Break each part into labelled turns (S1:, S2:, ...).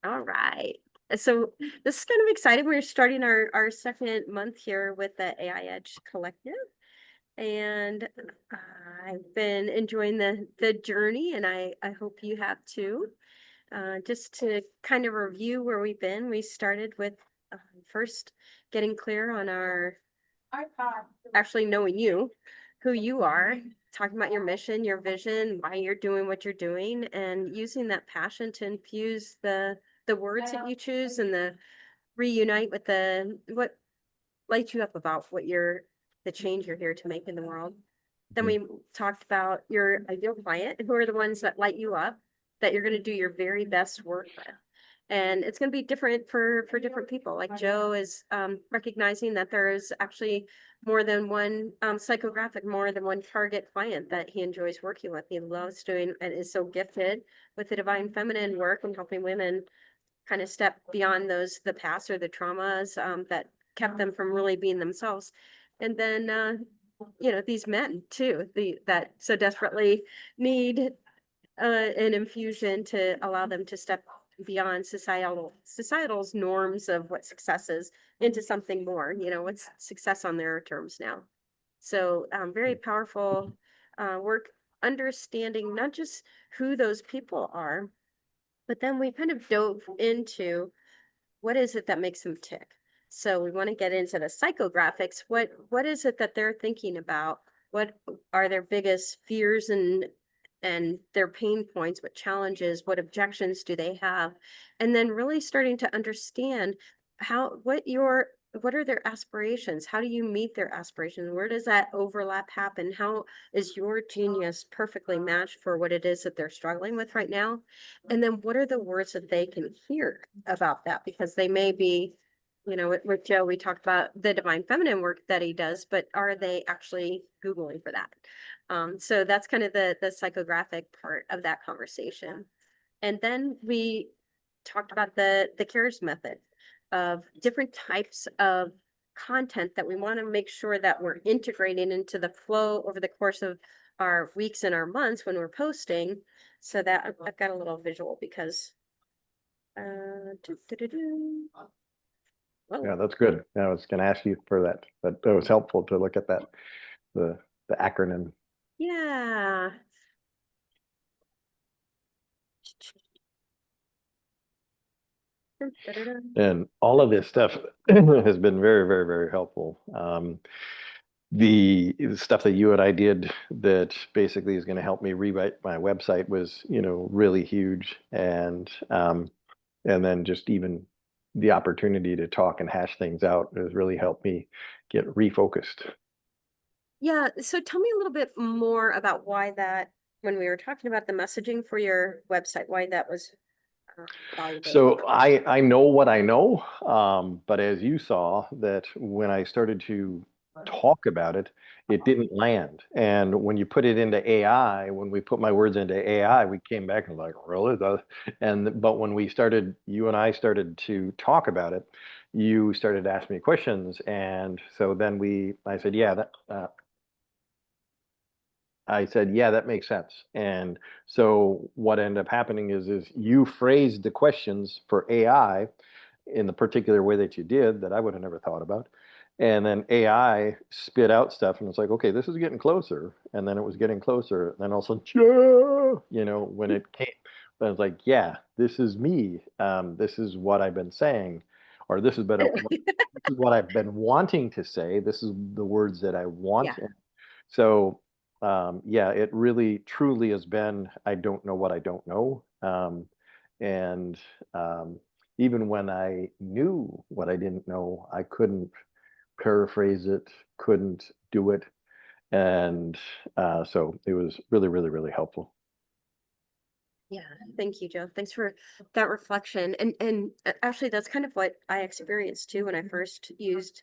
S1: All right. So this is kind of exciting. We're starting our second month here with the AI Edge Collective, and I've been enjoying the journey, and I hope you have too. Just to kind of review where we've been, we started with first getting clear on our actually knowing you, who you are, talking about your mission, your vision, why you're doing what you're doing, and using that passion to infuse the words that you choose and the reunite with the what lights you up about what you're the change you're here to make in the world. Then
S2: Mhm.
S1: we talked about your ideal client, who are the ones that light you up, that you're going to do your very best work with. And it's going to be different for different people. Like Joe is recognizing that there is actually more than one psychographic, more than one target client that he enjoys working with. He loves doing and is so gifted with the divine feminine work and helping women kind of step beyond the past or the traumas that kept them from really being themselves. And then, these men too, that so desperately need an infusion to allow them to step beyond societal's norms of what success is into something more. What's success on their terms now. So very powerful work understanding not just who those people are, but then we kind of dove into what is it that makes them tick. So we want to get into the psychographics. What is it that they're thinking about? What are their biggest fears and their pain points? What challenges? What objections do they have? And then really starting to understand what are their aspirations? How do you meet their aspirations? Where does that overlap happen? How is your genius perfectly matched for what it is that they're struggling with right now? And then what are the words that they can hear about that? Because they may be, with Joe, we talked about the divine feminine work that he does, but are they actually Googling for that? So that's kind of the psychographic part of that conversation. And then we talked about the CARES method of different types of content that we want to make sure that we're integrating into the flow over the course of our weeks and our months when we're posting. So that I've got a little visual because
S2: Yeah,
S1: whoa.
S2: that's good. I was going to ask you for that, but it was helpful to look at that, the acronym.
S1: Yeah.
S2: And all of this stuff has been very, very, very helpful. The stuff that you and I did that basically is going to help me rewrite my website was, really huge. And then just even the opportunity to talk and hash things out has really helped me get refocused.
S1: Yeah, so tell me a little bit more about why that, when we were talking about the messaging for your website, why that was uh, valuable.
S2: So I know what I know, but as you saw, that when I started to talk about it, it didn't land. And when you put it into AI, when we put my words into AI, we came back and like, really? But when you and I started to talk about it, you started to ask me questions, and so then I said, yeah, that makes sense. And so what ended up happening is you phrased the questions for AI in the particular way that you did that I would have never thought about. And then AI spit out stuff and it's like, okay, this is getting closer. And then it was getting closer. And then all of a sudden, when it came, I was like, yeah, this is me. This is what I've been saying, or this is what I've been wanting to say. This is the words that I want.
S1: Yeah.
S2: So, yeah, it really truly has been, I don't know what I don't know. And even when I knew what I didn't know, I couldn't paraphrase it, couldn't do it. And so it was really, really, really helpful.
S1: Yeah, thank you, Joe. Thanks for that reflection. And actually, that's kind of what I experienced too when I first used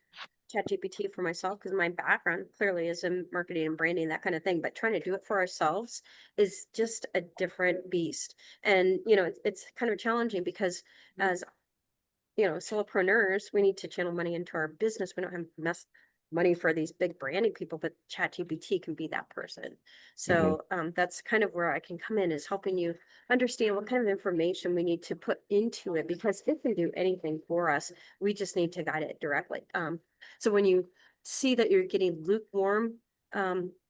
S1: ChatGPT for myself, because my background clearly is in marketing and branding, that kind of thing. But trying to do it for ourselves is just a different beast. And it's kind of challenging because as solopreneurs, we need to channel money into our business. We don't have money for these big branding people, but ChatGPT can be that person.
S2: Mhm.
S1: So that's kind of where I can come in, is helping you understand what kind of information we need to put into it, because it can do anything for us. We just need to guide it directly. So when you see that you're getting lukewarm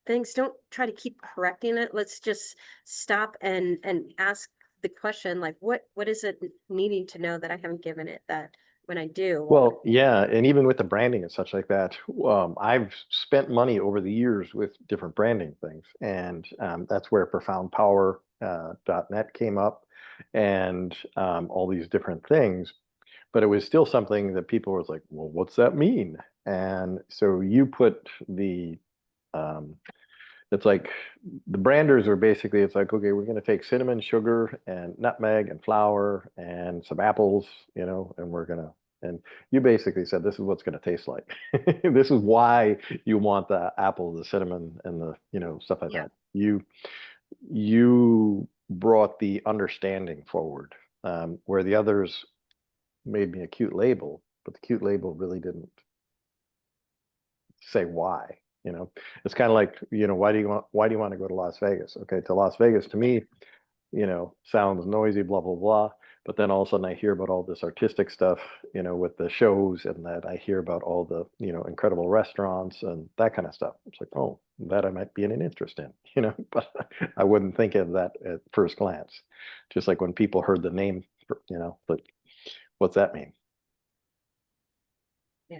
S1: things, don't try to keep correcting it. Let's just stop and ask the question, like, what is it needing to know that I haven't given it, that when I do, well,
S2: Well, yeah, and even with the branding and such like that, I've spent money over the years with different branding things, and that's where profoundpower.net came up, and all these different things. But it was still something that people was like, well, what's that mean? And so you put um, it's like the branders are basically, it's like, okay, we're going to take cinnamon, sugar, and nutmeg and flour and some apples, and we're going to, and you basically said, this is what's going to taste like. This is why you want the apple, the cinnamon, and the, stuff like
S1: yeah,
S2: that. You brought the understanding forward, where the others made me a cute label, but the cute label really didn't say why. It's kind of like, why do you want to go to Las Vegas? Okay, to Las Vegas to me, sounds noisy, blah blah blah. But then all of a sudden I hear about all this artistic stuff, with the shows, and that I hear about all the, incredible restaurants and that kind of stuff. It's like, oh, that I might be an interest in, but I wouldn't think of that at first glance. Just like when people heard the name, like, what's that mean?
S1: yeah.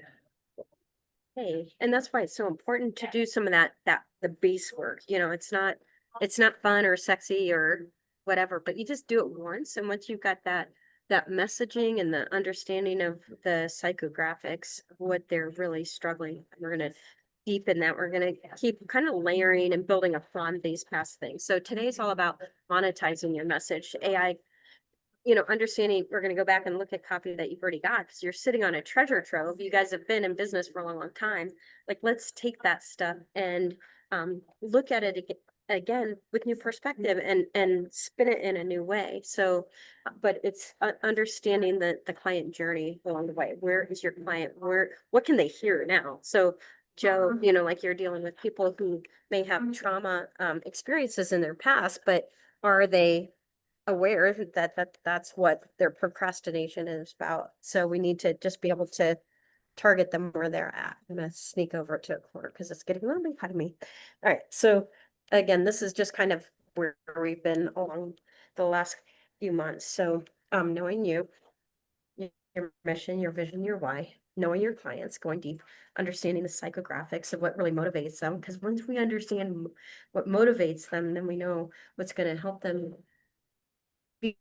S1: Hey, and that's why it's so important to do some of that the base work. It's not fun or sexy or whatever, but you just do it once, and once you've got that messaging and the understanding of the psychographics, what they're really struggling, we're gonna deepen that. We're gonna keep kind of layering and building upon these past things. So today's all about monetizing your message. AI, understanding, we're going to go back and look at copy that you've already got, because you're sitting on a treasure trove. You guys have been in business for a long, long time. Like, let's take that stuff and look at it again with new perspective and spin it in a new way. So, but it's understanding the client journey along the way. Where is your client? What can they hear now? So, Joe, like, you're dealing with people who may have trauma experiences in their past, but are they aware that's what their procrastination is about? So we need to just be able to target them where they're at. I'm gonna sneak over to a corner because it's getting a little bit ahead of me. All right, so again, this is just kind of where we've been along the last few months. So knowing you, your mission, your vision, your why, knowing your clients, going deep, understanding the psychographics of what really motivates them. Because once we understand what motivates them, then we know what's going to help them be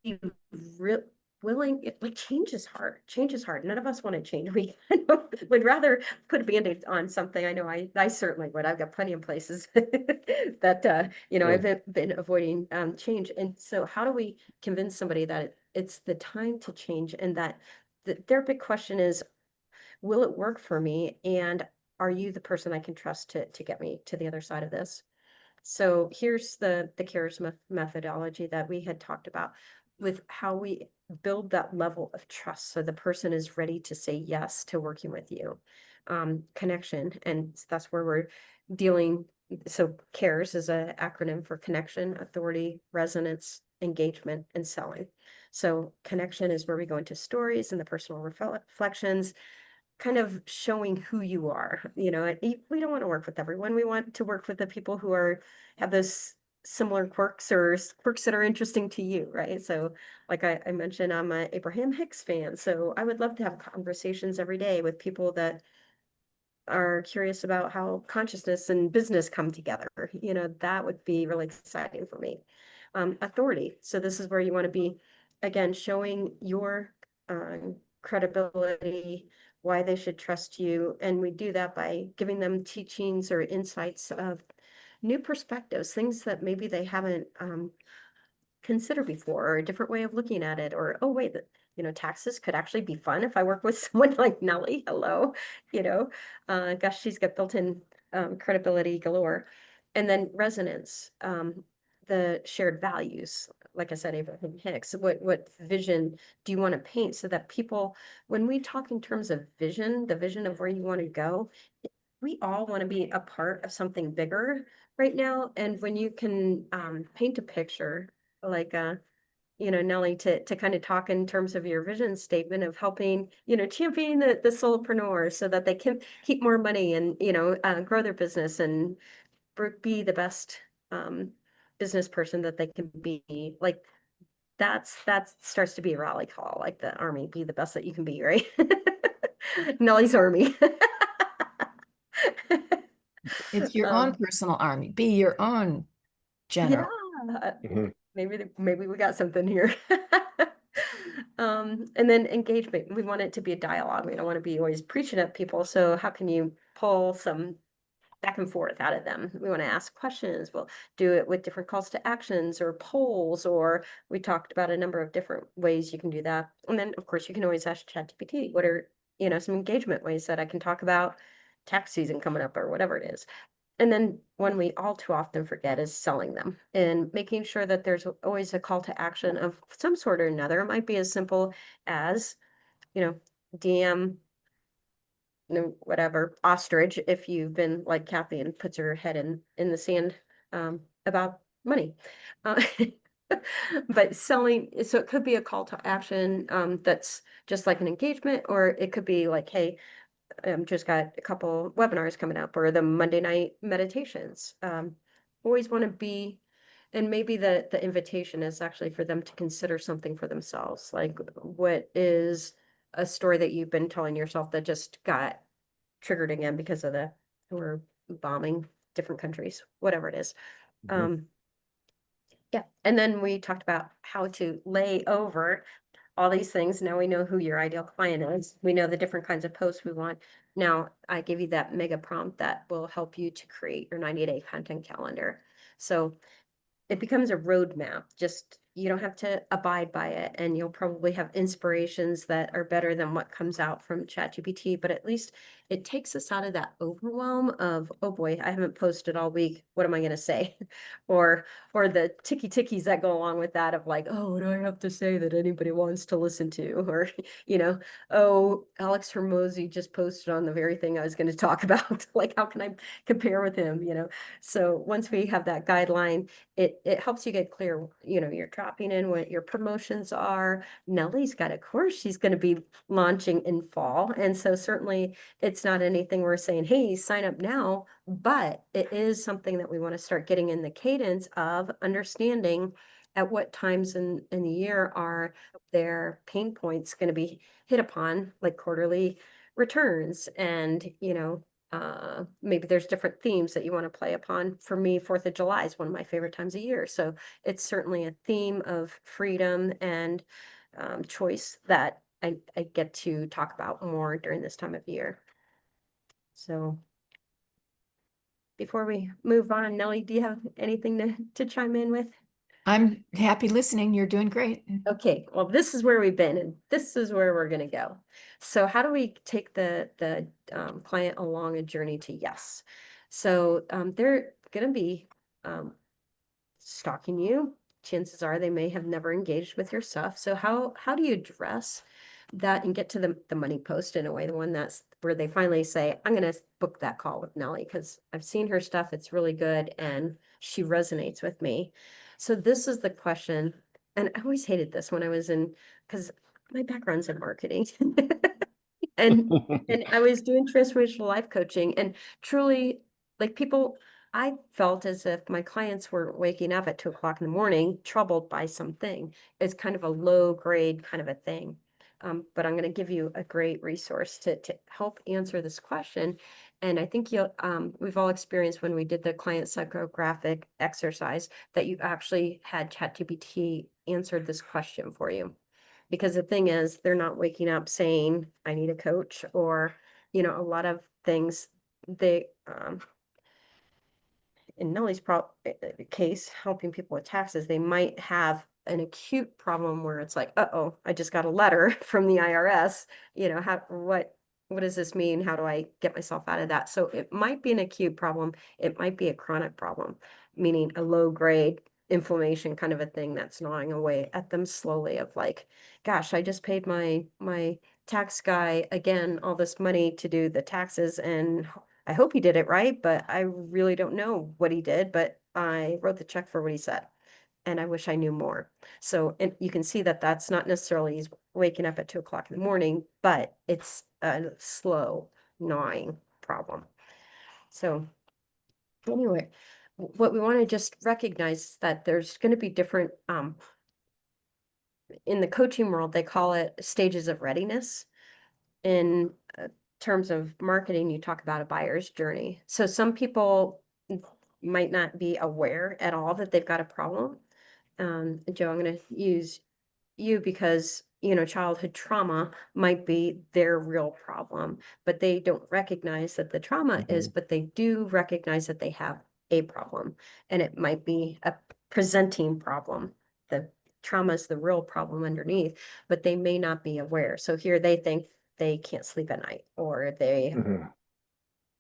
S1: real willing. Like, change is hard. Change is hard. None of us want to change. We kind of would rather put a band-aid on something. I know I certainly would. I've got plenty of places that
S2: Mm.
S1: I've been avoiding change. And so how do we convince somebody that it's the time to change, and that their big question is, will it work for me? And are you the person I can trust to get me to the other side of this? So here's the CARES methodology that we had talked about, with how we build that level of trust, so the person is ready to say yes to working with you. Connection, and that's where we're dealing. So CARES is an acronym for connection, authority, resonance, engagement, and selling. So connection is where we go into stories and the personal reflections, kind of showing who you are. We don't want to work with everyone. We want to work with the people who have those similar quirks, or quirks that are interesting to you, right? So like I mentioned, I'm a Abraham Hicks fan. So I would love to have conversations every day with people that are curious about how consciousness and business come together. That would be really exciting for me. Authority. So this is where you want to be, again, showing your credibility, why they should trust you. And we do that by giving them teachings or insights of new perspectives, things that maybe they haven't considered before, or a different way of looking at it. Or, oh, wait, taxes could actually be fun if I work with someone like Nellie. Hello, gosh, she's got built-in credibility galore. And then resonance, the shared values. Like I said, Abraham Hicks, what vision do you want to paint, so that people, when we talk in terms of vision, the vision of where you want to go, we all want to be a part of something bigger right now. And when you can paint a picture like Nellie, to kind of talk in terms of your vision statement of helping, championing the solopreneurs so that they can keep more money and, grow their business and be the best business person that they can be. Like that starts to be a rally call, like the army, be the best that you can be, right? Nellie's army.
S3: It's your own
S1: Um,
S3: personal army. Be your own
S1: yeah,
S3: general.
S2: Mhm.
S1: maybe we got something here. And then engagement. We want it to be a dialogue. We don't want to be always preaching at people. So how can you pull some back and forth out of them? We want to ask questions. We'll do it with different calls to actions or polls, or we talked about a number of different ways you can do that. And then of course you can always ask ChatGPT, what are, some engagement ways that I can talk about tax season coming up or whatever it is. And then one we all too often forget is selling them and making sure that there's always a call to action of some sort or another. It might be as simple as, you know, DM, whatever, ostrich, if you've been like Kathy and puts her head in the sand about money. Uh, but selling, so it could be a call to action that's just like an engagement, or it could be like, hey, just got a couple webinars coming up or the Monday night meditations. Always want to be, and maybe the invitation is actually for them to consider something for themselves. Like, what is a story that you've been telling yourself that just got triggered again because of we're bombing different countries, whatever it is.
S2: Mhm.
S1: Um, yeah. And then we talked about how to lay over all these things. Now we know who your ideal client is. We know the different kinds of posts we want. Now I give you that mega prompt that will help you to create your 90-day content calendar. So it becomes a roadmap. Just you don't have to abide by it, and you'll probably have inspirations that are better than what comes out from ChatGPT, but at least it takes us out of that overwhelm of, oh boy, I haven't posted all week. What am I going to say? Or the tickies that go along with that of like, oh, what do I have to say that anybody wants to listen to? Or, oh, Alex Hermosi just posted on the very thing I was going to talk about. Like, how can I compare with him? So once we have that guideline, it helps you get clear, you're dropping in what your promotions are. Nellie's got a course she's going to be launching in fall. And so certainly it's not anything we're saying, hey, sign up now, but it is something that we want to start getting in the cadence of understanding at what times in the year are their pain points going to be hit upon, like quarterly returns and, maybe there's different themes that you want to play upon. For me, 4th of July is one of my favorite times of year. So it's certainly a theme of freedom and choice that I get to talk about more during this time of year. So before we move on, Nellie, do you have anything to chime in with?
S3: I'm happy listening. You're doing great.
S1: Okay, well, this is where we've been and this is where we're going to go. So how do we take the client along a journey to yes? So they're going to be stalking you. Chances are they may have never engaged with your stuff. So how do you address that and get to the money post in a way, the one that's where they finally say, I'm going to book that call with Nellie because I've seen her stuff. It's really good and she resonates with me. So this is the question. And I always hated this when I was because my background's in marketing. And I was doing transformational life coaching and truly like people, I felt as if my clients were waking up at 2 o'clock in the morning, troubled by something. It's kind of a low grade kind of a thing. But I'm going to give you a great resource to help answer this question. And I think we've all experienced when we did the client psychographic exercise that you actually had ChatGPT answered this question for you. Because the thing is, they're not waking up saying, I need a coach, or, a lot of things they, in Nellie's case, helping people with taxes, they might have an acute problem where it's like, uh-oh, I just got a letter from the IRS, what does this mean? How do I get myself out of that? So it might be an acute problem. It might be a chronic problem, meaning a low grade inflammation kind of a thing that's gnawing away at them slowly of like, gosh, I just paid my tax guy again all this money to do the taxes and I hope he did it right, but I really don't know what he did, but I wrote the check for what he said. And I wish I knew more. So, and you can see that that's not necessarily he's waking up at 2 o'clock in the morning, but it's a slow gnawing problem. So anyway, what we want to just recognize is that there's going to be different, in the coaching world, they call it stages of readiness. In terms of marketing, you talk about a buyer's journey. So some people might not be aware at all that they've got a problem. Joe, I'm going to use you because, you know, childhood trauma might be their real problem, but they don't recognize that the trauma is, but they do recognize that they have a problem, and it might be a presenting problem. The trauma is the real problem underneath, but they may not be aware. So here they think they can't sleep at night, or they,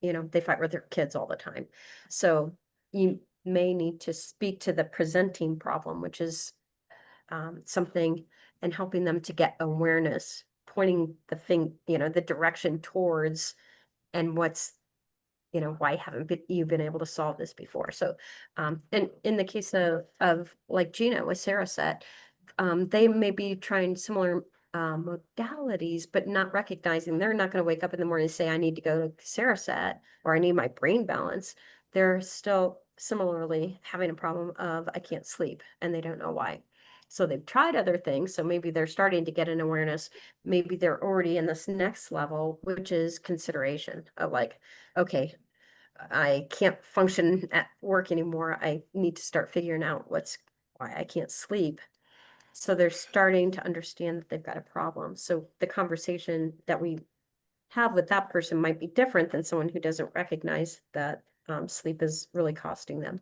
S1: you know, they fight with their kids all the time. So you may need to speak to the presenting problem, which is something, and helping them to get awareness, pointing the thing, you know, the direction towards, and what's, you know, why haven't you been able to solve this before? So, and in the case of like Gina, what Sarah said, they may be trying similar modalities, but not recognizing they're not going to wake up in the morning and say, I need to go to Sarah set, or I need my brain balance. They're still similarly having a problem of I can't sleep, and they don't know why. So they've tried other things. So maybe they're starting to get an awareness. Maybe they're already in this next level, which is consideration of like, okay, I can't function at work anymore. I need to start figuring out why I can't sleep. So they're starting to understand that they've got a problem. So the conversation that we have with that person might be different than someone who doesn't recognize that sleep is really costing them.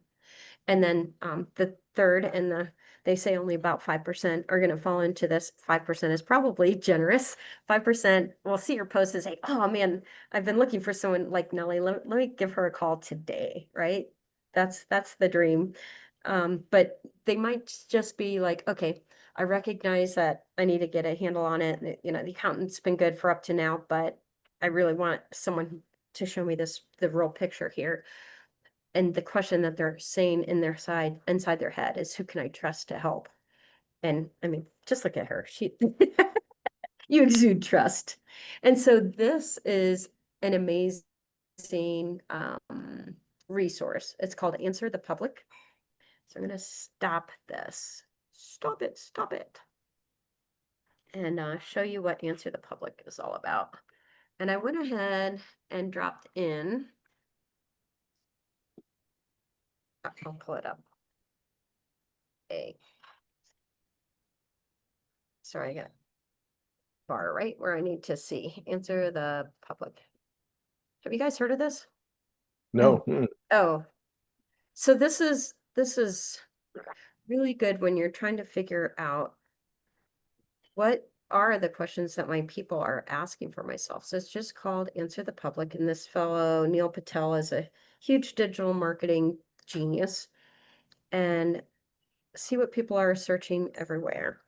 S1: And then the third, and they say only about 5% are going to fall into this. 5% is probably generous. 5% will see your post and say, oh man, I've been looking for someone like Nellie. Let me give her a call today, right? That's the dream. But they might just be like, okay, I recognize that I need to get a handle on it. You know, the accountant's been good for up to now, but I really want someone to show me the real picture here. And the question that they're saying inside their head is, who can I trust to help? And I mean, just look at her. You exude trust. And so this is an amazing resource. It's called Answer the Public. So I'm going to stop this. Stop it. And show you what Answer the Public is all about. And I went ahead and dropped in. I'll pull it up. Sorry, I got bar right where I need to see. Answer the Public. Have you guys heard of this?
S2: No.
S1: Oh, so this is really good when you're trying to figure out what are the questions that my people are asking for myself. So it's just called Answer the Public. And this fellow, Neil Patel, is a huge digital marketing genius. And see what people are searching everywhere.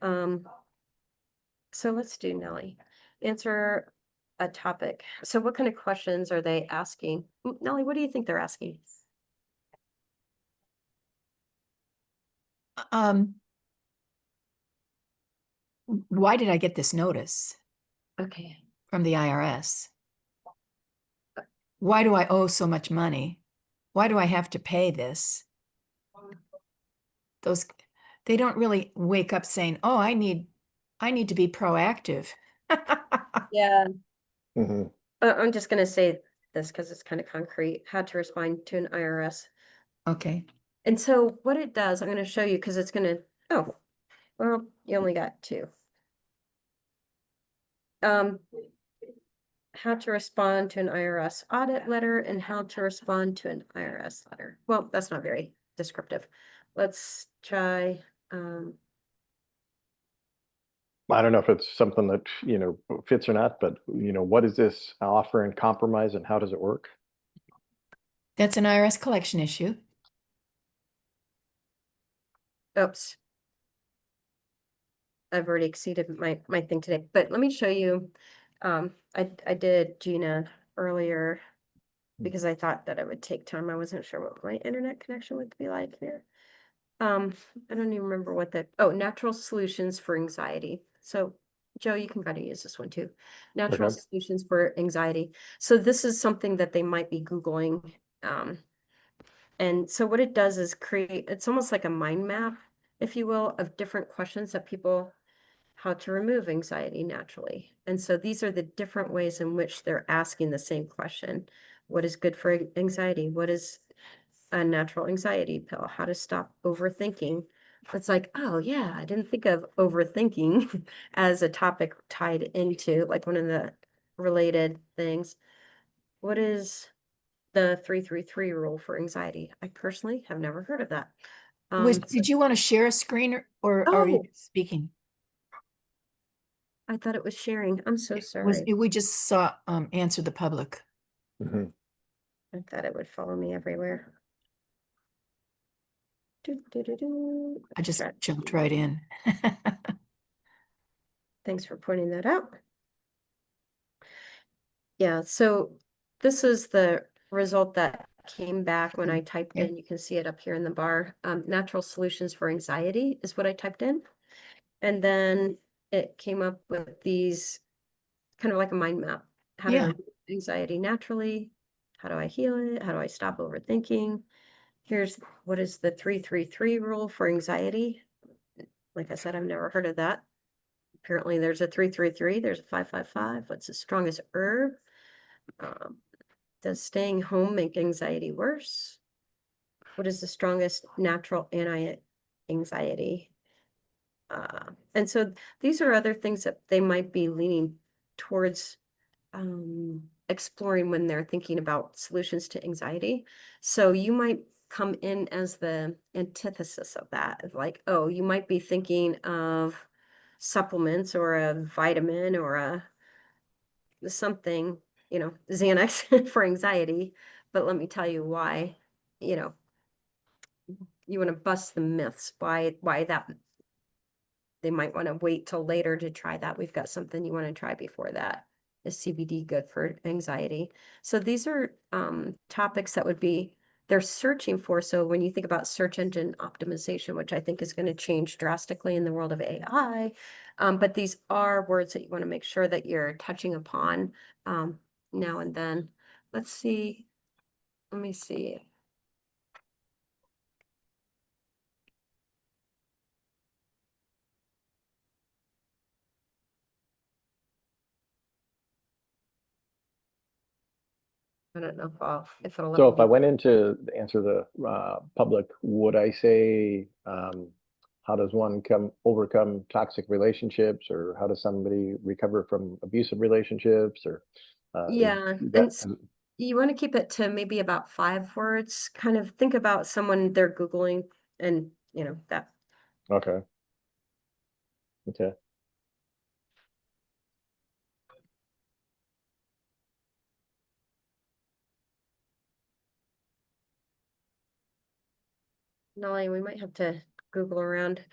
S1: So let's do Nellie. Answer a topic. So what kind of questions are they asking? Nellie, what do you think they're asking?
S3: Why did I get this notice
S1: Okay.
S3: from the IRS? Why do I owe so much money? Why do I have to pay this? They don't really wake up saying, oh, I need to be proactive.
S1: Yeah.
S2: Mhm.
S1: I'm just going to say this because it's kind of concrete. How to respond to an IRS.
S3: Okay.
S1: And so what it does, I'm going to show you because it's going to, oh, well, you only got two. How to respond to an IRS audit letter and how to respond to an IRS letter. Well, that's not very descriptive. Let's try,
S2: I don't know if it's something that, fits or not, but, what is this offer and compromise and how does it work?
S3: That's an IRS collection issue.
S1: oops. I've already exceeded my thing today, but let me show you. I did Gina earlier. because I thought that it would take time. I wasn't sure what my internet connection would be like here. I don't even remember what natural solutions for anxiety. So Joe, you can kind of use this one too. Natural
S2: Okay.
S1: solutions for anxiety. So this is something that they might be Googling. And so what it does is it's almost like a mind map, if you will, of different questions that people, how to remove anxiety naturally. And so these are the different ways in which they're asking the same question. What is good for anxiety? What is a natural anxiety pill? How to stop overthinking? It's like, oh yeah, I didn't think of overthinking as a topic tied into like one of the related things. What is the 333 rule for anxiety? I personally have never heard of that.
S3: Did you want to share a screen or are you
S1: Oh,
S3: speaking?
S1: I thought it was sharing. I'm so sorry.
S3: We just saw answer the public.
S2: Mhm.
S1: I thought it would follow me everywhere. Do, do, do, do.
S3: I just
S1: Chat.
S3: jumped right in.
S1: Thanks for pointing that out. Yeah, so this is the result that came back when I typed
S3: Okay.
S1: in. You can see it up here in the bar. Natural solutions for anxiety is what I typed in. And then it came up with these kind of like a mind map. How to
S3: Yeah.
S1: remove anxiety naturally. How do I heal it? How do I stop overthinking? Here's what is the 333 rule for anxiety. Like I said, I've never heard of that. Apparently there's a 333, there's a 555. What's the strongest herb? Um, does staying home make anxiety worse? What is the strongest natural anti-anxiety? And so these are other things that they might be leaning towards exploring when they're thinking about solutions to anxiety. So you might come in as the antithesis of that, of like, oh, you might be thinking of supplements or a vitamin or a something, Xanax for anxiety. But let me tell you why, you know, you want to bust the myths, why that they might want to wait till later to try that. We've got something you want to try before that. Is CBD good for anxiety? So these are topics that they're searching for. So when you think about search engine optimization, which I think is going to change drastically in the world of AI, but these are words that you want to make sure that you're touching upon now and then. Let's see. Let me see. I don't know if it'll let
S2: So
S1: me
S2: if I
S1: do.
S2: went in to answer the public, would I say, how does one overcome toxic relationships, or how does somebody recover from abusive relationships, or
S1: Yeah,
S2: that?
S1: you want to keep it to maybe about 5 words. Kind of think about someone they're Googling and that.
S2: Okay. Okay.
S1: Nolly, we might have to Google around.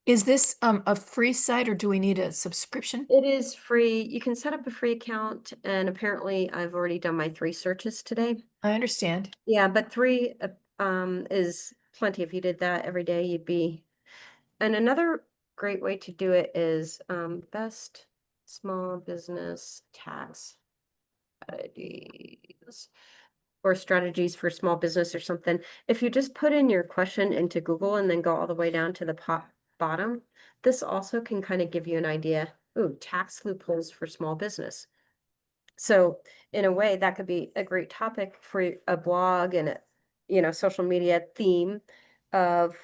S3: Is this a free site or do we need a subscription?
S1: It is free. You can set up a free account, and apparently I've already done my 3 searches today.
S3: I understand.
S1: Yeah, but 3 is plenty. If you did that every day, you'd be. And another great way to do it is best small business tax strategies or strategies for small business or something. If you just put in your question into Google and then go all the way down to the bottom, this also can kind of give you an idea. Ooh, tax loopholes for small business. So in a way, that could be a great topic for a blog and social media theme of,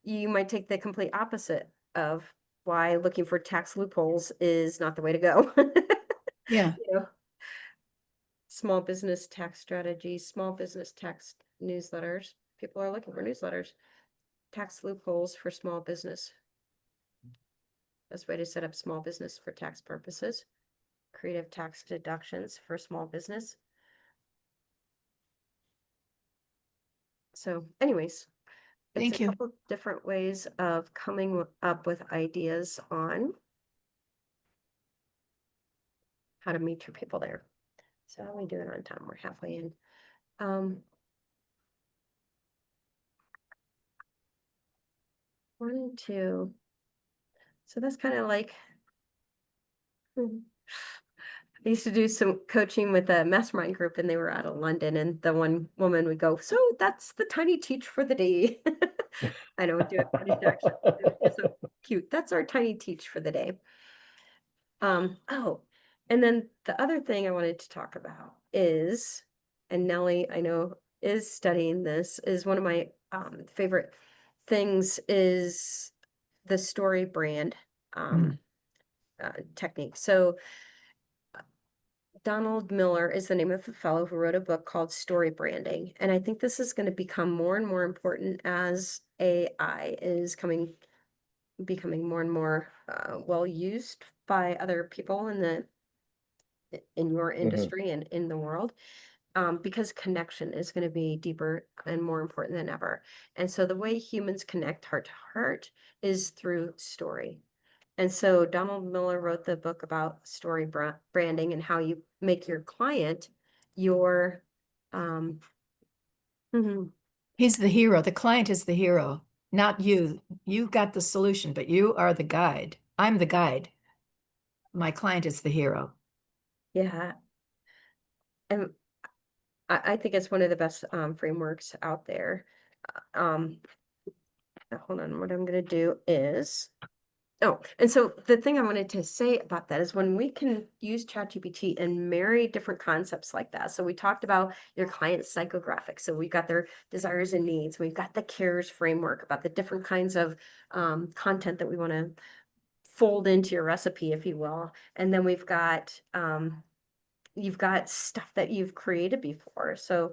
S1: you might take the complete opposite of why looking for tax loopholes is not the way to go.
S3: Yeah.
S1: You know, small business tax strategies, small business tax newsletters. People are looking for newsletters. Tax loopholes for small business. Best way to set up small business for tax purposes. Creative tax deductions for small business. So anyways, it's
S3: Thank
S1: a
S3: you.
S1: couple different ways of coming up with ideas on how to meet your people there. So how are we doing on time? We're halfway in. One and two. So that's kind of like, I used to do some coaching with a mastermind group and they were out of London and the one woman would go, so that's the tiny teach for the day. I don't do it British accent. It's so cute. That's our tiny teach for the day. Oh, and then the other thing I wanted to talk about is, and Nellie, I know, is studying this, is one of my favorite things is the story brand technique. So Donald Miller is the name of the fellow who wrote a book called Story Branding. And I think this is going to become more and more important as AI is becoming more and more well used by other people in your industry and in the world. Because connection is going to be deeper and more important than ever. And so the way humans connect heart to heart is through story. And so Donald Miller wrote the book about story branding and how you make your client your um mhm,
S3: He's the hero. The client is the hero, not you. You got the solution, but you are the guide. I'm the guide. My client is the hero.
S1: yeah. And I think it's one of the best frameworks out there. Um hold on, what I'm gonna do is oh, and so the thing I wanted to say about that is when we can use ChatGPT and marry different concepts like that. So we talked about your client's psychographic. So we've got their desires and needs. We've got the cares framework about the different kinds of content that we want to fold into your recipe, if you will. And then we've got you've got stuff that you've created before. So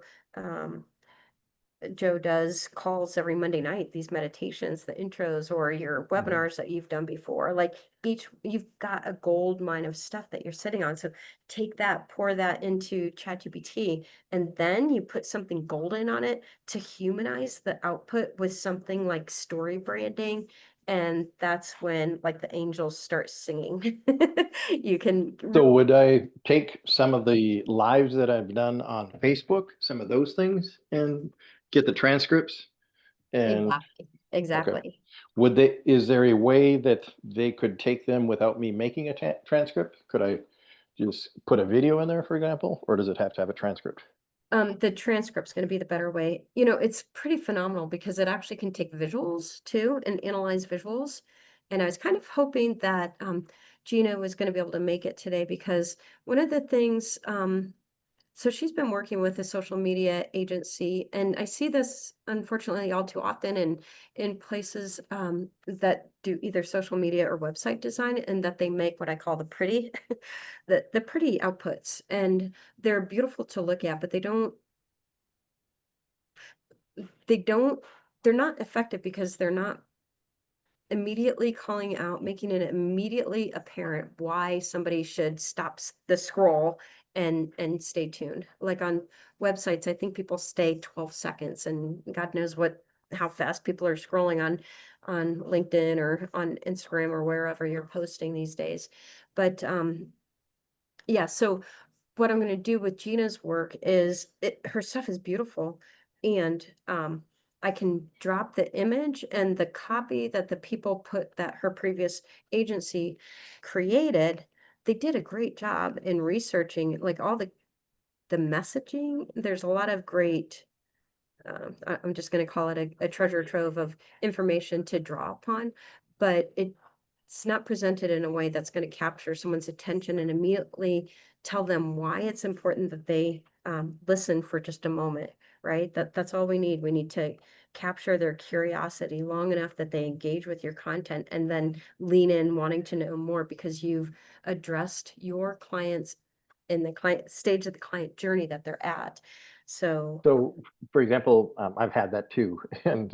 S1: Joe does calls every Monday night, these meditations, the intros, or your webinars that you've done before. Like each, you've got a gold mine of stuff that you're sitting on. So take that, pour that into ChatGPT, and then you put something golden on it to humanize the output with something like story branding. And that's when like the angels start singing. You can
S2: So would I take some of the lives that I've done on Facebook, some of those things, and get the transcripts? And
S1: exactly,
S2: okay,
S1: exactly.
S2: would they, is there a way that they could take them without me making a transcript? Could I just put a video in there, for example, or does it have to have a transcript?
S1: The transcript's gonna be the better way. You know, it's pretty phenomenal because it actually can take visuals too and analyze visuals. And I was kind of hoping that Gina was gonna be able to make it today because one of the things, so she's been working with a social media agency, and I see this unfortunately all too often in places that do either social media or website design, and that they make what I call the pretty, the pretty outputs, and they're beautiful to look at, but they don't, they're not effective because they're not immediately calling out, making it immediately apparent why somebody should stop the scroll and stay tuned. Like on websites, I think people stay 12 seconds and God knows what how fast people are scrolling on LinkedIn or on Instagram or wherever you're posting these days. But yeah, so what I'm going to do with Gina's work is her stuff is beautiful, and I can drop the image and the copy that the people put that her previous agency created. They did a great job in researching like all the messaging. There's a lot of great I'm just going to call it a treasure trove of information to draw upon, but it's not presented in a way that's going to capture someone's attention and immediately tell them why it's important that they listen for just a moment, right? That's all we need. We need to capture their curiosity long enough that they engage with your content and then lean in wanting to know more because you've addressed your clients in the client stage of the client journey that they're at. So
S2: So, for example, I've had that too, and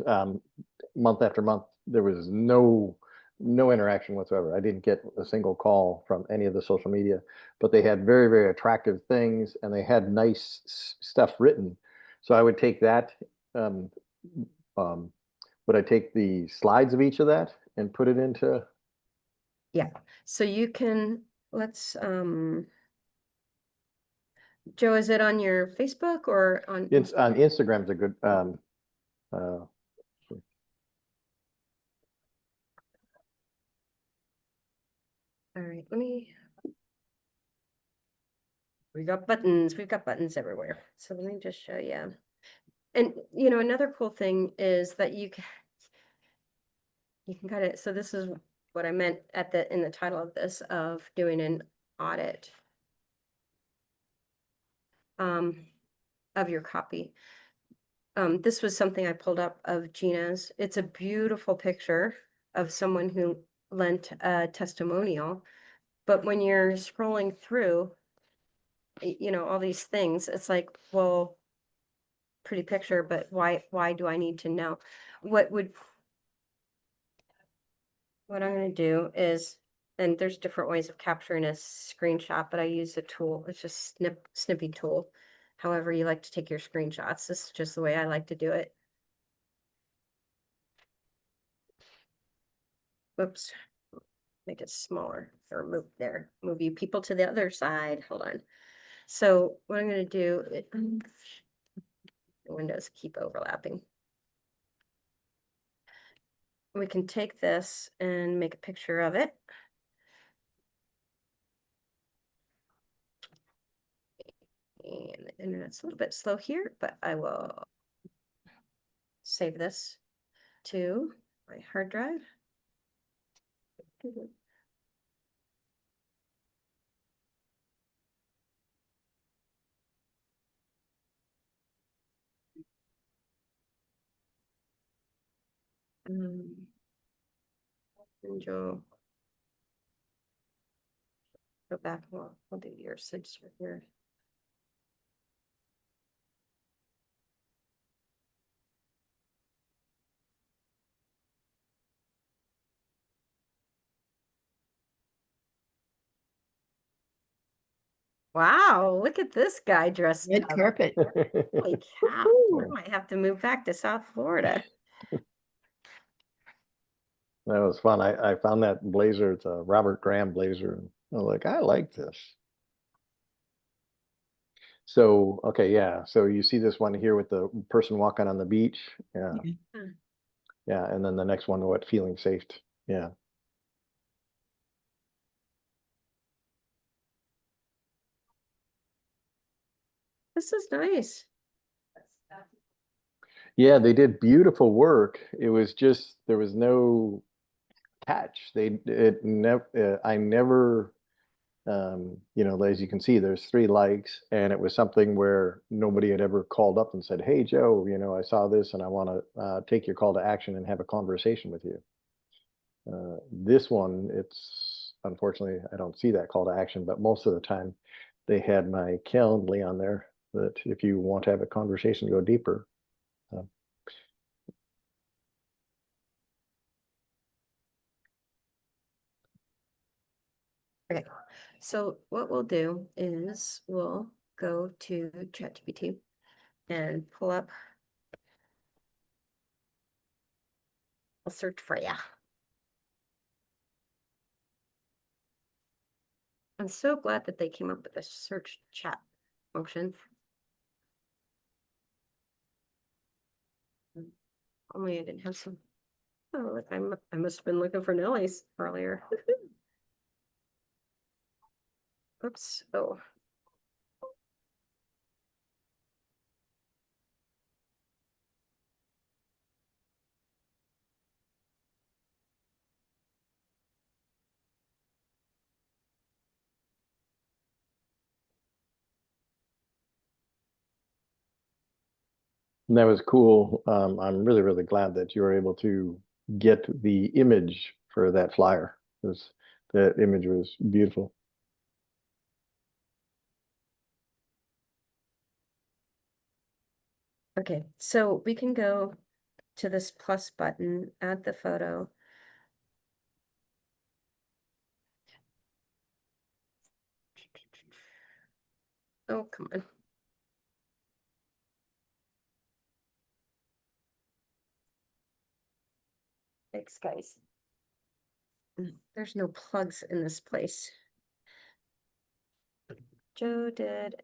S2: month after month, there was no interaction whatsoever. I didn't get a single call from any of the social media, but they had very, very attractive things, and they had nice stuff written. So I would take that, would I take the slides of each of that and put it into?
S1: Yeah, so you can, Joe, is it on your Facebook or on
S2: It's on
S1: Instagram?
S2: Instagram's a good, uh,
S1: All right, we've got buttons everywhere. So let me just show you. And another cool thing is that you can kind of, so this is what I meant in the title of this, of doing an audit of your copy. This was something I pulled up of Gina's. It's a beautiful picture of someone who lent a testimonial. But when you're scrolling through, all these things, it's like, well, pretty picture, but why do I need to know? What I'm going to do is, and there's different ways of capturing a screenshot, but I use a tool. It's just snippy tool. However you like to take your screenshots. This is just the way I like to do it. Whoops. Make it smaller or move you people to the other side. Hold on. So what I'm going to do, the windows keep overlapping. We can take this and make a picture of it. And the internet's a little bit slow here, but I will save this to my hard drive. And Joe, go back. We'll do your six right here. Wow, look at this guy dressed
S3: Red
S1: up.
S3: carpet.
S1: Holy cow, I might have to move back to South Florida.
S2: That was fun. I found that blazer. It's a Robert Graham blazer. And I was like, I like this. So, okay, yeah. So you see this one here with the person walking on the beach. Yeah.
S3: Yeah.
S2: Yeah. And then the next one, what, feeling safe. Yeah.
S1: This is nice.
S2: Yeah, they did beautiful work. It was just, there was no catch. I never, as you can see, there's 3 likes, and it was something where nobody had ever called up and said, "Hey, Joe, I saw this and I want to take your call to action and have a conversation with you." This one, it's unfortunately, I don't see that call to action, but most of the time they had my Calendly on there that if you want to have a conversation, go deeper.
S1: Okay, so what we'll do is we'll go to ChatGPT and pull up a search for you. I'm so glad that they came up with a search chat function. Only I didn't have some. Oh, look, I must have been looking for Nellie's earlier. Oops. Oh.
S2: And that was cool. I'm really, really glad that you were able to get the image for that flyer. That image was beautiful.
S1: Okay, so we can go to this plus button, add the photo. Oh, come on. Thanks, guys. There's no plugs in this place. Joe did.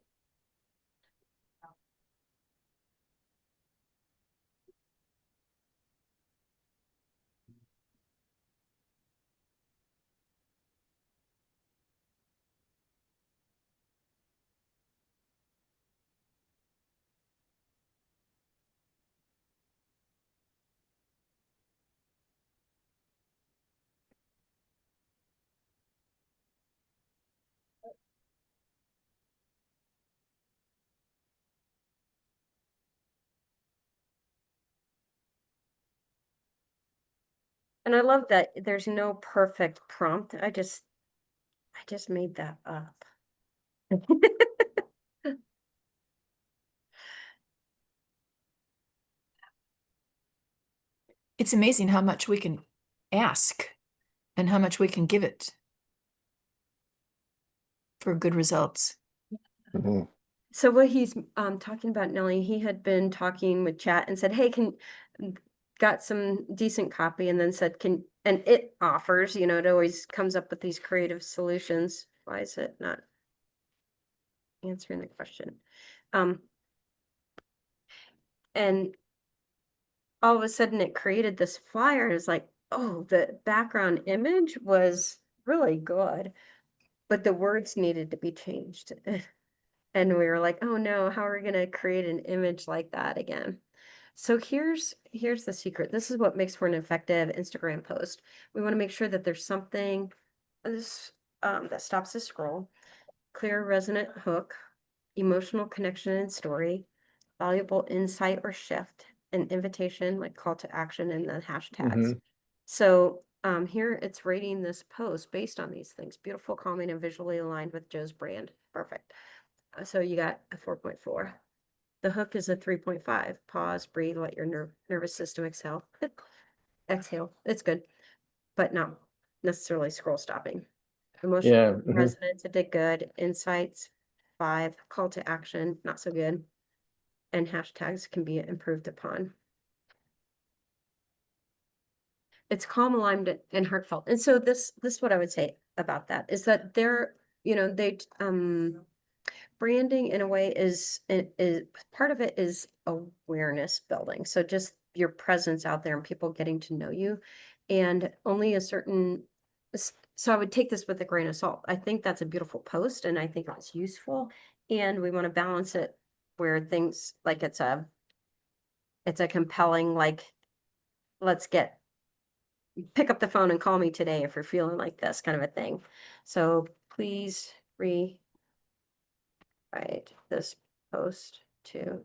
S1: And I love that there's no perfect prompt. I just made that up.
S3: It's amazing how much we can ask and how much we can give it for good results.
S2: Mhm.
S1: So what he's talking about, Nellie, he had been talking with chat and said, hey, got some decent copy, and then said, and it offers, you know, it always comes up with these creative solutions. Why is it not answering the question? And all of a sudden it created this flyer. It's like, oh, the background image was really good, but the words needed to be changed. And we were like, oh no, how are we gonna create an image like that again? So here's the secret. This is what makes for an effective Instagram post. We want to make sure that there's something that stops the scroll, clear resonant hook, emotional connection and story, valuable insight or shift, an invitation like call to action, and then hashtags.
S2: Mhm.
S1: So here it's rating this post based on these things. Beautiful, calming, and visually aligned with Joe's brand. Perfect. So you got a 4.4. The hook is a 3.5. Pause, breathe, let your nervous system exhale. Exhale. It's good, but not necessarily scroll stopping. Emotional
S2: Yeah. Mhm.
S1: resonance, it did good. Insights, 5. Call to action, not so good. And hashtags can be improved upon. It's calm, aligned, and heartfelt. And so this is what I would say about that is that they're, you know, branding in a way is part of it is awareness building. So just your presence out there and people getting to know you, and only a certain. So I would take this with a grain of salt. I think that's a beautiful post, and I think it's useful, and we want to balance it where things like it's a compelling, like, let's pick up the phone and call me today if you're feeling like this kind of a thing. So please rewrite this post to.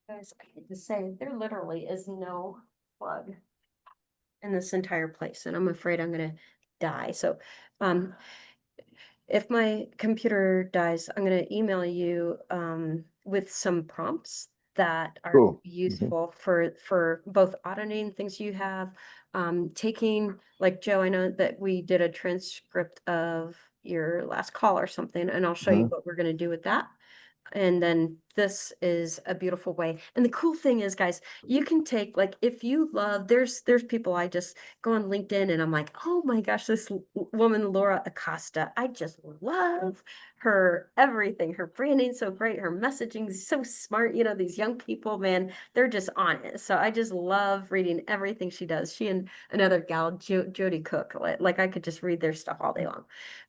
S1: Guys, I hate to say, there literally is no plug in this entire place, and I'm afraid I'm gonna die. So, if my computer dies, I'm gonna email you with some prompts that are
S2: Cool.
S1: useful for both auditing things you have, taking, like Joe, I know that we did a transcript of your last call or something, and I'll show you what we're gonna do with that. And then this is a beautiful way. And the cool thing is, guys, you can take, like, if you love, there's people, I just go on LinkedIn and I'm like, oh my gosh, this woman, Laura Acosta, I just love her everything. Her branding's so great. Her messaging's so smart. You know, these young people, man, they're just on it. So I just love reading everything she does. She and another gal, Jody Cook, like I could just read their stuff all day long.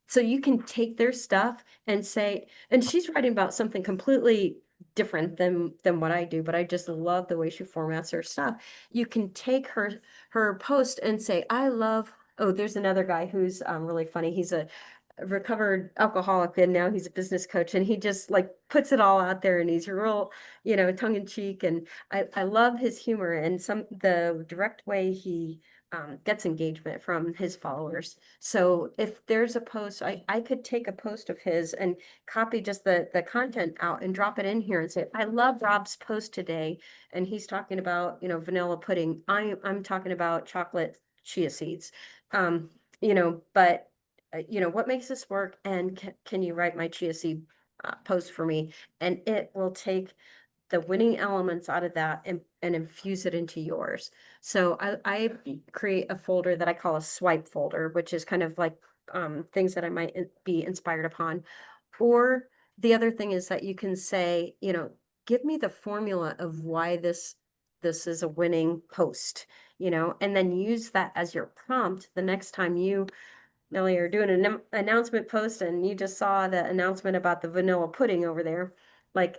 S1: So you can take their stuff and say, and she's writing about something completely different than what I do, but I just love the way she formats her stuff. You can take her post and say, I love, oh, there's another guy who's really funny. He's a recovered alcoholic, and now he's a business coach, and he just like puts it all out there, and he's real, you know, tongue in cheek, and I love his humor and the direct way he gets engagement from his followers. So if there's a post, I could take a post of his and copy just the content out and drop it in here and say, I love Rob's post today. And he's talking about, you know, vanilla pudding. I'm talking about chocolate chia seeds. You know, but you know, what makes this work? And can you write my chia seed post for me? And it will take the winning elements out of that and infuse it into yours. So I create a folder that I call a swipe folder, which is kind of like things that I might be inspired upon. Or the other thing is that you can say, you know, give me the formula of why this is a winning post, you know, and then use that as your prompt the next time you, Nelly, are doing an announcement post and you just saw the announcement about the vanilla pudding over there. Like,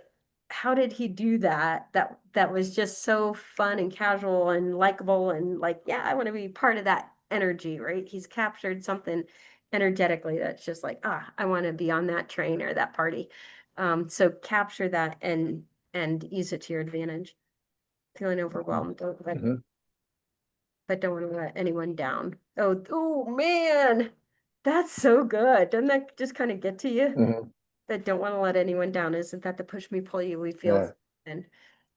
S1: how did he do that? That was just so fun and casual and likable and like, yeah, I want to be part of that energy, right? He's captured something energetically that's just like, ah, I want to be on that train or that party. So capture that and use it to your advantage. Feeling overwhelmed,
S2: Mhm.
S1: but don't want to let anyone down. Oh man, that's so good. Doesn't that just kind of get to you?
S2: Mhm.
S1: That don't want to let anyone down. Isn't that the push me, pull you, we feel?
S2: Yeah.
S1: And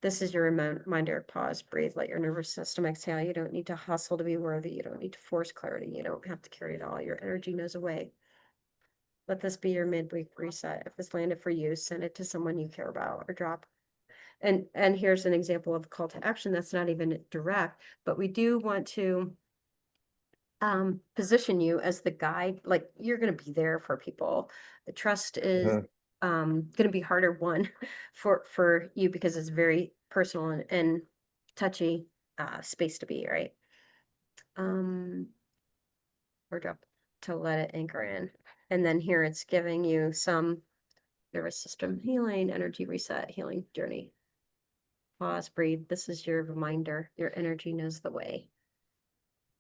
S1: this is your reminder, pause, breathe, let your nervous system exhale. You don't need to hustle to be worthy. You don't need to force clarity. You don't have to carry it all. Your energy knows a way. Let this be your midweek reset. If this landed for you, send it to someone you care about or drop. And here's an example of call to action that's not even direct, but we do want to position you as the guide. Like, you're going to be there for people. The trust is
S2: Mhm.
S1: going to be harder one for you because it's very personal and touchy space to be, right? um or drop to let it anchor in. And then here it's giving you some nervous system healing, energy reset, healing journey. Pause, breathe. This is your reminder. Your energy knows the way.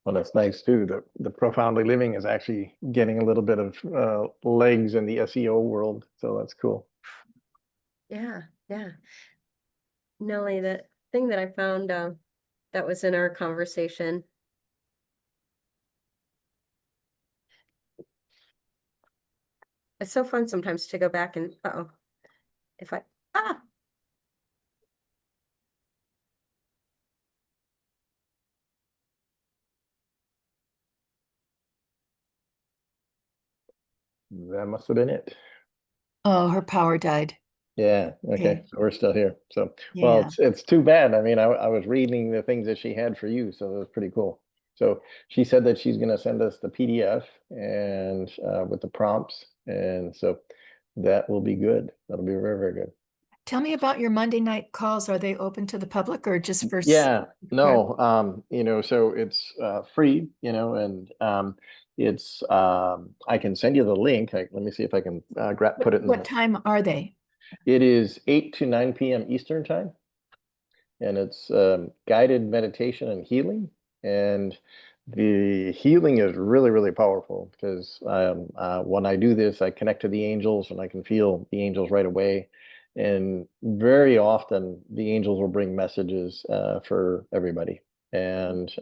S2: Well, that's nice too. The profoundly living is actually getting a little bit of legs in the SEO world, so that's cool.
S1: Yeah, yeah. Nelly, the thing that I found that was in our conversation. It's so fun sometimes to go back and if I ah
S2: That must have been it.
S3: Oh, her power died.
S2: Yeah. Okay.
S3: Okay.
S2: So we're still here. So, well,
S3: Yeah.
S2: it's too bad. I mean, I was reading the things that she had for you, so it was pretty cool. So she said that she's going to send us the PDF and with the prompts, and so that will be good. That'll be very, very good.
S3: Tell me about your Monday night calls. Are they open to the public or just for
S2: Yeah,
S3: subscribers?
S2: no, so it's free, and it's I can send you the link. Let me see if I can put it in
S3: What
S2: the.
S3: time are they?
S2: It is 8 to 9 p.m. Eastern time, and it's guided meditation and healing. And the healing is really, really powerful because when I do this, I connect to the angels and I can feel the angels right away. And very often, the angels will bring messages for everybody. And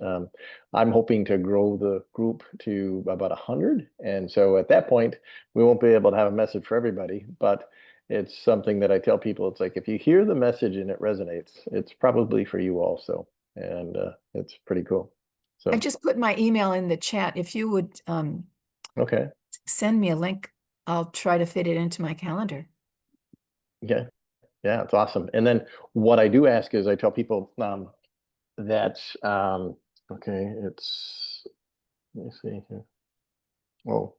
S2: I'm hoping to grow the group to about 100. And so at that point, we won't be able to have a message for everybody, but it's something that I tell people. It's like if you hear the message and it resonates, it's probably for you also, and it's pretty cool.
S3: I
S2: So
S3: just put my email in the chat. If you would
S2: okay,
S3: send me a link, I'll try to fit it into my calendar.
S2: yeah, yeah, it's awesome. And then what I do ask is I tell people that okay, it's let me see here. Oh,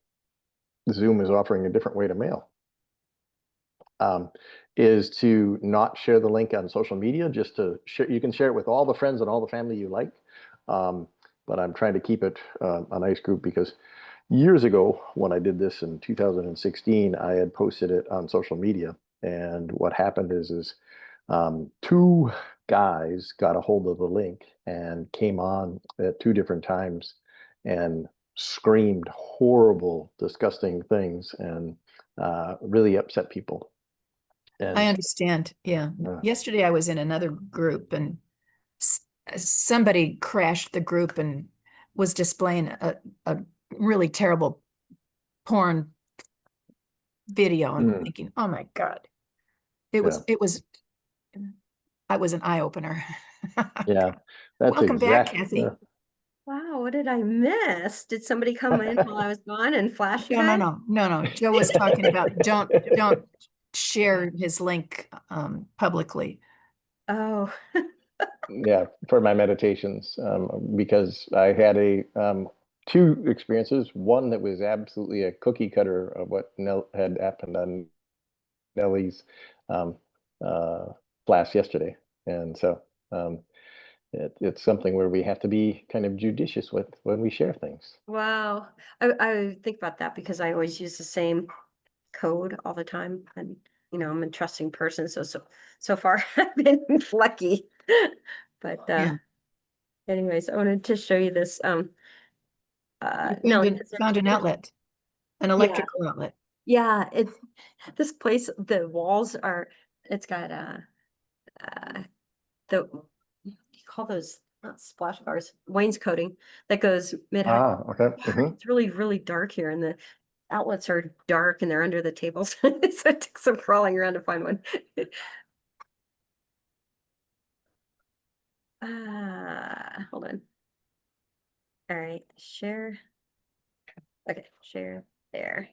S2: Zoom is offering a different way to mail. um, is to not share the link on social media, just to share. You can share it with all the friends and all the family you like. Um, but I'm trying to keep it a nice group because years ago, when I did this in 2016, I had posted it on social media. And what happened is two guys got a hold of the link and came on at two different times and screamed horrible, disgusting things and really upset people.
S3: I
S2: And
S3: understand. Yeah.
S2: uh,
S3: Yesterday I was in another group and somebody crashed the group and was displaying a really terrible porn video. I'm
S2: mm,
S3: thinking, oh my God. It
S2: yeah,
S3: was it was I was an eye opener.
S2: yeah, that's
S3: Welcome back,
S2: exact.
S3: Kathy.
S1: Wow, what did I miss? Did somebody come in while I was gone and flash you
S3: No, no,
S1: guys?
S3: no. Joe was talking about don't share his link publicly.
S1: Oh,
S2: Yeah, for my meditations, because I had two experiences. One that was absolutely a cookie cutter of what had happened on Nellie's um, uh, class yesterday, and so it's something where we have to be kind of judicious with when we share things.
S1: wow. I think about that because I always use the same code all the time. And, I'm a trusting person. So far I've been lucky. But,
S3: Yeah.
S1: anyways, I wanted to show you this,
S3: You
S1: Nelly, has there
S3: found an
S1: ever-
S3: outlet, an
S1: yeah,
S3: electrical outlet.
S1: yeah, it's this place, the walls are, it's got, the, you call those not splash bars, wainscoting that goes mid-height.
S2: Ah, okay. Hmm.
S1: It's really, really dark here and the outlets are dark and they're under the tables. So it took some crawling around to find one. Hold on. All right, share. Okay, share there.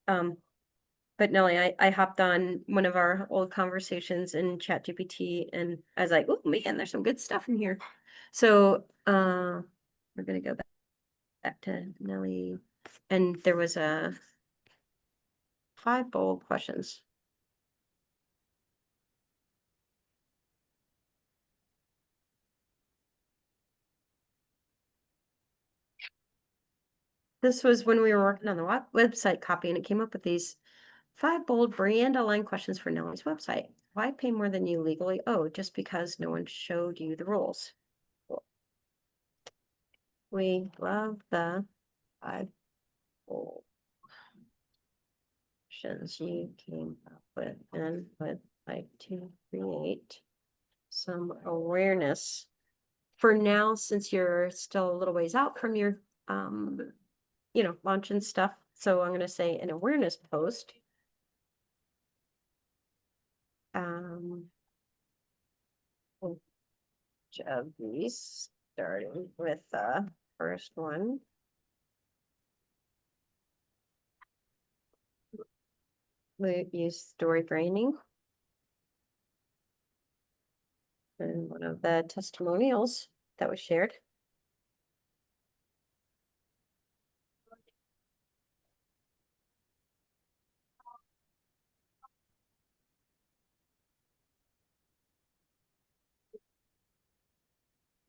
S1: But Nelly, I hopped on one of our old conversations in ChatGPT and I was like, oh man, there's some good stuff in here. So we're gonna go back to Nelly. And there was a 5 bold questions. This was when we were working on the website copy and it came up with these 5 bold brand aligned questions for Nelly's website. Why pay more than you legally owe just because no one showed you the rules? Cool. We love the 5 bold questions you came up with and would like to create some awareness for now, since you're still a little ways out from your launch and stuff. So I'm going to say an awareness post. Each of these, starting with the first one. We use story branding. And one of the testimonials that was shared.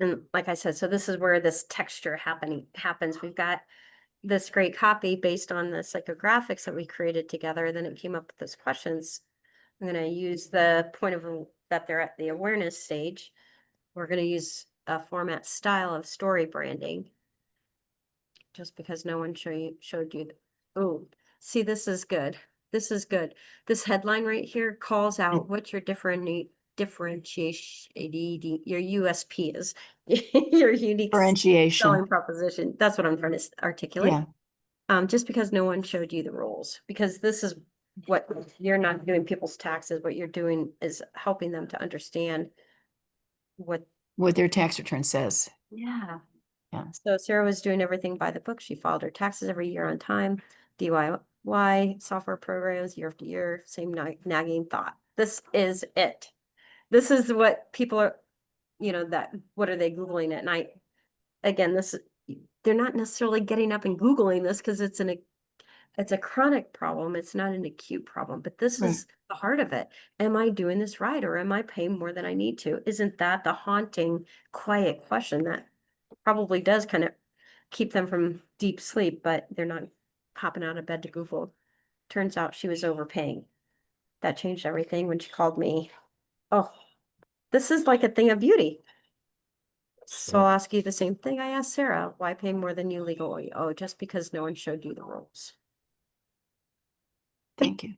S1: And like I said, so this is where this texture happens. We've got this great copy based on the psychographics that we created together. Then it came up with those questions. I'm going to use the point of that they're at the awareness stage. We're going to use a format style of story branding. Just because no one showed you. Oh, see, this is good. This is good. This headline right here calls out what your differentiation, your USP is, your unique
S3: Differentiation.
S1: selling proposition. That's what I'm trying to articulate.
S3: Yeah.
S1: Just because no one showed you the rules, because this is what you're not doing people's taxes. What you're doing is helping them to understand what
S3: Their tax return says.
S1: Yeah.
S3: Yeah.
S1: So Sarah was doing everything by the book. She filed her taxes every year on time. DIY software programs year after year, same nagging thought. This is it. This is what people are, what are they Googling at night? Again, they're not necessarily getting up and Googling this because it's a chronic problem. It's not an acute problem, but this
S3: Right.
S1: is the heart of it. Am I doing this right? Or am I paying more than I need to? Isn't that the haunting, quiet question that probably does kind of keep them from deep sleep, but they're not popping out of bed to Google? Turns out she was overpaying. That changed everything when she called me. Oh, this is like a thing of beauty. So I'll ask you the same thing I asked Sarah. Why pay more than you legally owe just because no one showed you the rules?
S3: Thank you.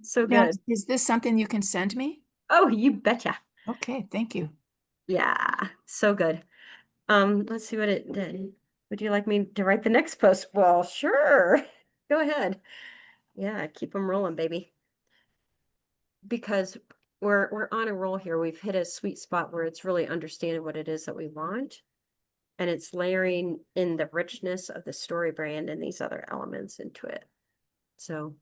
S1: So
S3: Now,
S1: good.
S3: is this something you can send me?
S1: Oh, you betcha.
S3: Okay, thank you.
S1: Yeah, so good. Let's see what it did. Would you like me to write the next post? Well, sure. Go ahead. Yeah, keep them rolling, baby. Because we're on a roll here. We've hit a sweet spot where it's really understanding what it is that we want. And it's layering in the richness of the story brand and these other elements into it. So.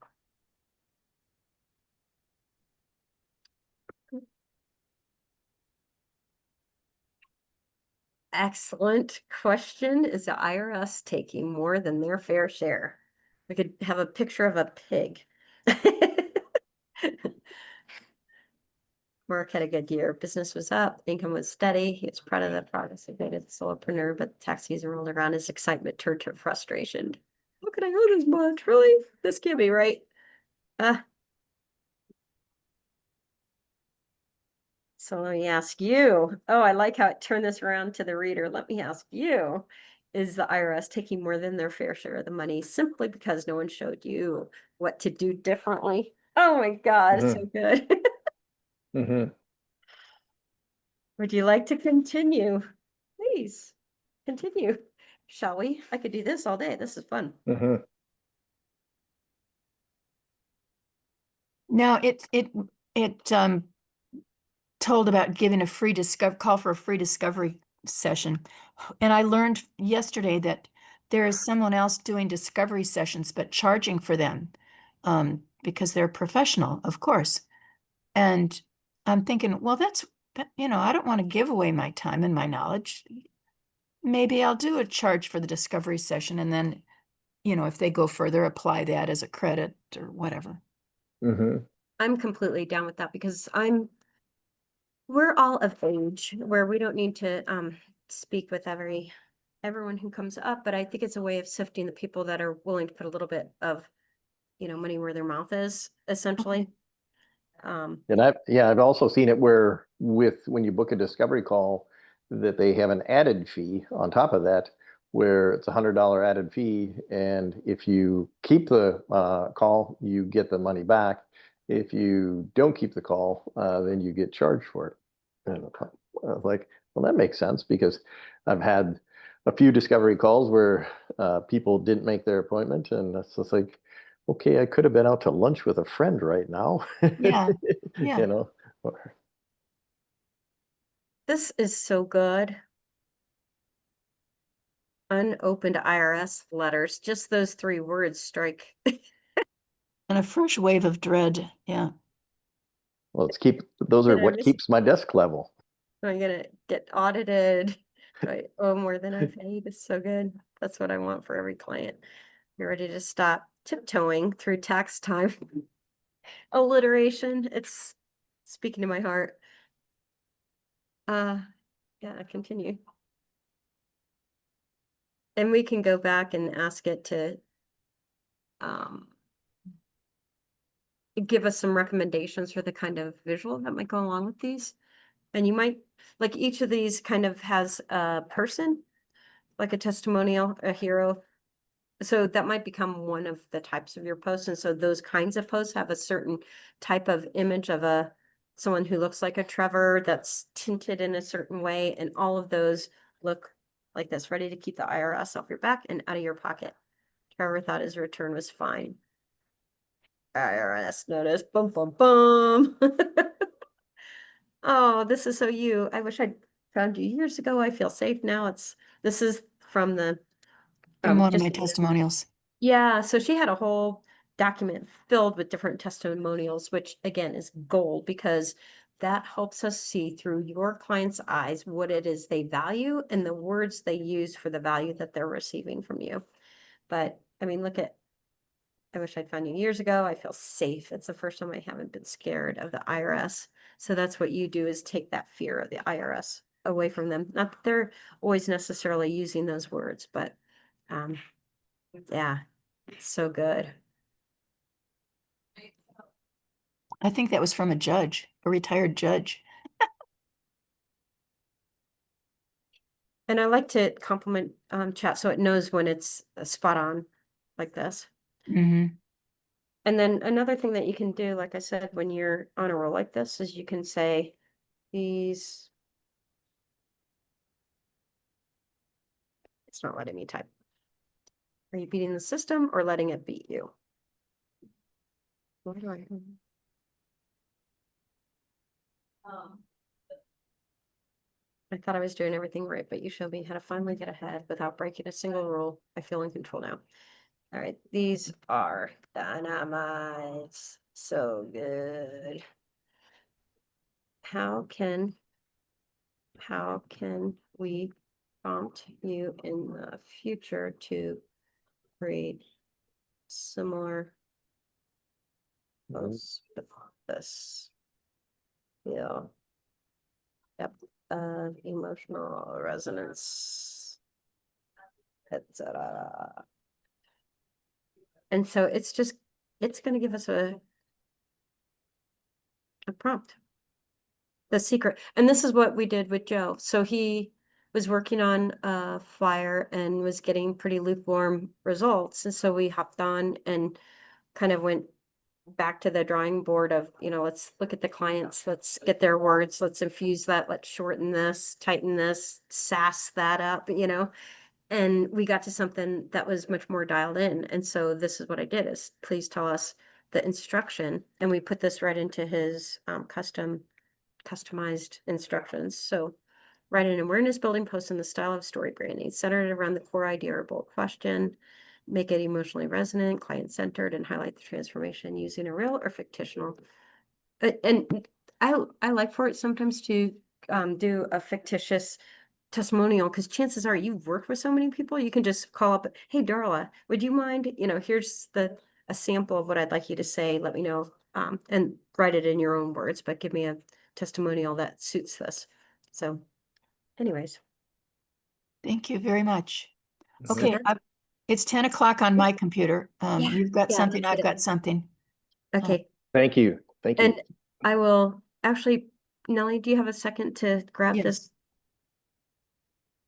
S1: Excellent question. Is the IRS taking more than their fair share? We could have a picture of a pig. Mark had a good year. Business was up, income was steady. He was proud of the progress he made as a solopreneur, but the tax season rolled around. His excitement turned to frustration. How can I owe this much? Really? This can't be right. So let me ask you. Oh, I like how it turned this around to the reader. Let me ask you. Is the IRS taking more than their fair share of the money simply because no one showed you what to do differently? Oh my God, it's so good.
S2: Mm-hmm.
S1: Would you like to continue? Please continue. Shall we? I could do this all day. This is fun.
S2: Mm-hmm.
S3: Now it told about giving a free call for a free discovery session. And I learned yesterday that there is someone else doing discovery sessions, but charging for them, because they're professional, of course. And I'm thinking, well, I don't want to give away my time and my knowledge. Maybe I'll do a charge for the discovery session, and then, if they go further, apply that as a credit or whatever.
S2: Mm-hmm.
S1: I'm completely down with that because we're all of age where we don't need to speak with everyone who comes up, but I think it's a way of sifting the people that are willing to put a little bit of, money where their mouth is, essentially.
S2: And I've also seen it where when you book a discovery call, that they have an added fee on top of that, where it's $100 added fee, and if you keep the call, you get the money back. If you don't keep the call, then you get charged for it. And I was like, well, that makes sense because I've had a few discovery calls where people didn't make their appointment, and it's just like, okay, I could have been out to lunch with a friend right now.
S3: Yeah, yeah.
S2: You know.
S1: This is so good. Unopened IRS letters, just those 3 words strike.
S3: And a fresh wave of dread. Yeah.
S2: Well, those are
S1: Did I
S2: what
S1: miss?
S2: keeps my desk level.
S1: Am I gonna get audited? Do I owe more than I paid? It's so good. That's what I want for every client. You're ready to stop tiptoeing through tax time. Alliteration. It's speaking to my heart. Yeah, continue. And we can go back and ask it to give us some recommendations for the kind of visual that might go along with these. And you might, like each of these kind of has a person, like a testimonial, a hero. So that might become one of the types of your posts. And so those kinds of posts have a certain type of image of someone who looks like a Trevor that's tinted in a certain way. And all of those look like this, ready to keep the IRS off your back and out of your pocket. Trevor thought his return was fine. IRS notice, boom, boom, boom. Oh, this is so you. I wish I'd found you years ago. I feel safe now. This is from the
S3: From one of
S1: just
S3: my testimonials.
S1: yeah, so she had a whole document filled with different testimonials, which again is gold because that helps us see through your client's eyes what it is they value and the words they use for the value that they're receiving from you. But I mean, I wish I'd found you years ago. I feel safe. It's the first time I haven't been scared of the IRS. So that's what you do is take that fear of the IRS away from them. Not that they're always necessarily using those words, but yeah, it's so good.
S3: I think that was from a retired judge.
S1: And I like to compliment chat so it knows when it's spot on like this.
S3: Mm-hmm.
S1: And then another thing that you can do, like I said, when you're on a roll like this, is you can say these. It's not letting me type. Are you beating the system or letting it beat you? What do I? I thought I was doing everything right, but you showed me how to finally get ahead without breaking a single rule. I feel in control now. All right, these are dynamites. So good. How can we prompt you in the future to create similar posts with this feel depth of emotional resonance, etc. And so it's going to give us a prompt. The secret. And this is what we did with Joe. So he was working on a flyer and was getting pretty lukewarm results. And so we hopped on and kind of went back to the drawing board of, let's look at the clients, let's get their words, let's infuse that, let's shorten this, tighten this, sass that up, and we got to something that was much more dialed in. And so this is what I did is please tell us the instruction. And we put this right into his customized instructions. So write an awareness building post in the style of story branding, centered around the core idea or bold question, make it emotionally resonant, client-centered, and highlight the transformation using a real or fictional. And I like for it sometimes to do a fictitious testimonial, because chances are you've worked with so many people, you can just call up, hey, Darla, would you mind, here's a sample of what I'd like you to say, let me know, and write it in your own words, but give me a testimonial that suits this. So anyways.
S3: Thank you very much.
S1: So
S3: Okay,
S1: that's-
S3: it's 10 o'clock on my computer.
S1: Yeah,
S3: You've got
S1: yeah,
S3: something,
S1: let's
S3: I've
S1: get it.
S3: got something.
S1: Okay,
S2: Thank you. Thank you.
S1: and I will actually, Nellie, do you have a second to grab this?
S3: Yes.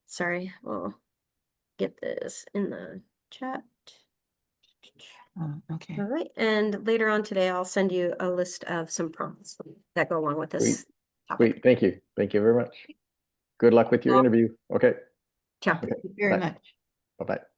S1: Sorry, we'll get this in the chat.
S3: Okay.
S1: All right, and later on today, I'll send you a list of some prompts that go along with this topic.
S2: Sweet. Thank you. Thank you very much. Good luck with your
S1: Well-
S2: interview. Okay.
S1: Ciao.
S3: Thank you very
S2: Bye.
S3: much.
S2: Bye-bye.